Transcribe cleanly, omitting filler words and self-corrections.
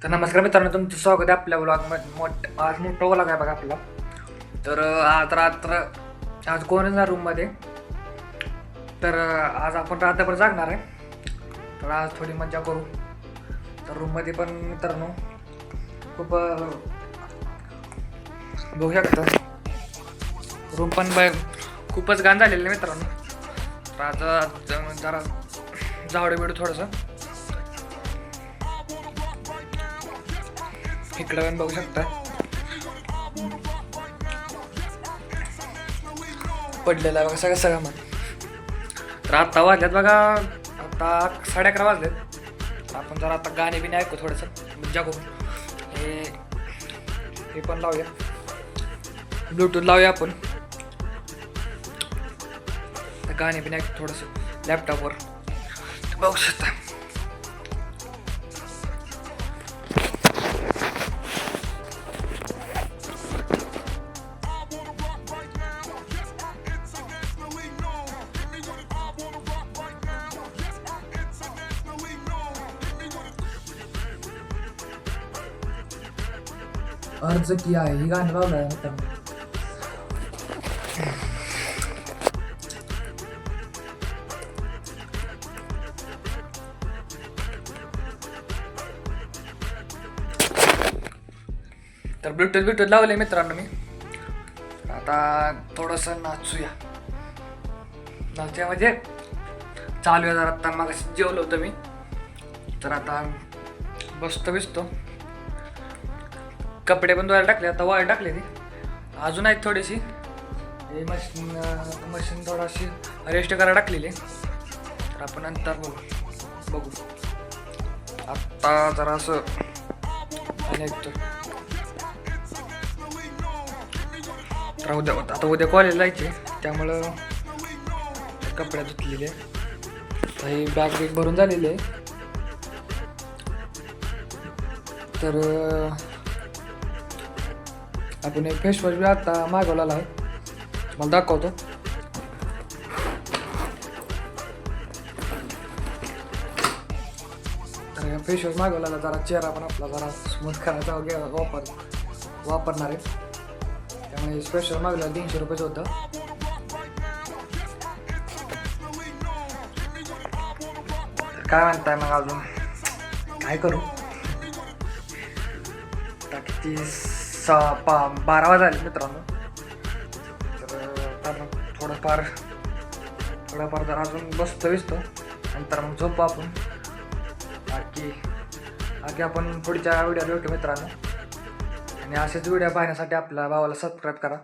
तर नमस्कार मित्रांनो, तुमचं स्वागत आहे आपल्या ब्लॉगमध्ये. आज मोठा व्लॉग आहे बघा आपला. तर आज रात्र आज कोण आहे रूममध्ये. तर आज आपण रात्रभर जागणार आहे. तर आज थोडी मजा करू. तर रूममध्ये पण मित्रांनो खूप बघू शकता, रूम पण खूपच घाण झालेलं आहे मित्रांनो. तर आज जरा झाडू बिडू थोडंसं इकडं पण बघू शकता पडलेलं आहे बघा सगळं मग. तर आत्ता वाजल्यात बघा, आता 11:30 वाजलेत. आपण जरा आता गाणे बिने ऐकू थोडंसं जागू. हे पण लावूया, ब्लूटूथ लावूया आपण. गाणे बिने ऐकू थोडंसं लॅपटॉपवर बघू शकता. अर्ज किया आहे ही गाणं लावलं आहे मित्रांनो. तर ब्लूटूथ लावले मित्रांनो मी. आता थोडंसं नाचूया म्हणजे चालू आहे जरा. आता मग जेवलो होतं मी, तर आता बसतो. कपडे पण धुवायला टाकले, आता वाळ टाकले ती अजून आहेत थोडीशी. मशीन थोडीशी रेस्ट करायला टाकलेली. तर आपण नंतर बघू. आत्ता जरा असं तर उद्या कॉलेजला जायचे, त्यामुळं कपडे धुतलेले. काही बॅग भरून झालेली आहे. तर आपण एक फेस वॉश बी आता मागवलेला आहे, तुम्हाला दाखवतो. तर फेस वॉश मागवलेला जरा चेहरा पण आपला जरा स्मूथ करायचा वापरणार आहे. त्यामुळे स्पेशल मागवलेलं 300 रुपयाचं होतं. तर काय म्हणताय मग, अजून काय करू. किती 12 वाजता आले मित्रांनो. तर थोडंफार जर अजून बसतो नंतर मग झोपू आपण. बाकी आपण पुढच्या व्हिडिओ भेटू मित्रांनो. आणि असेच व्हिडिओ पाहण्यासाठी आपल्या भावाला सबस्क्राईब करा.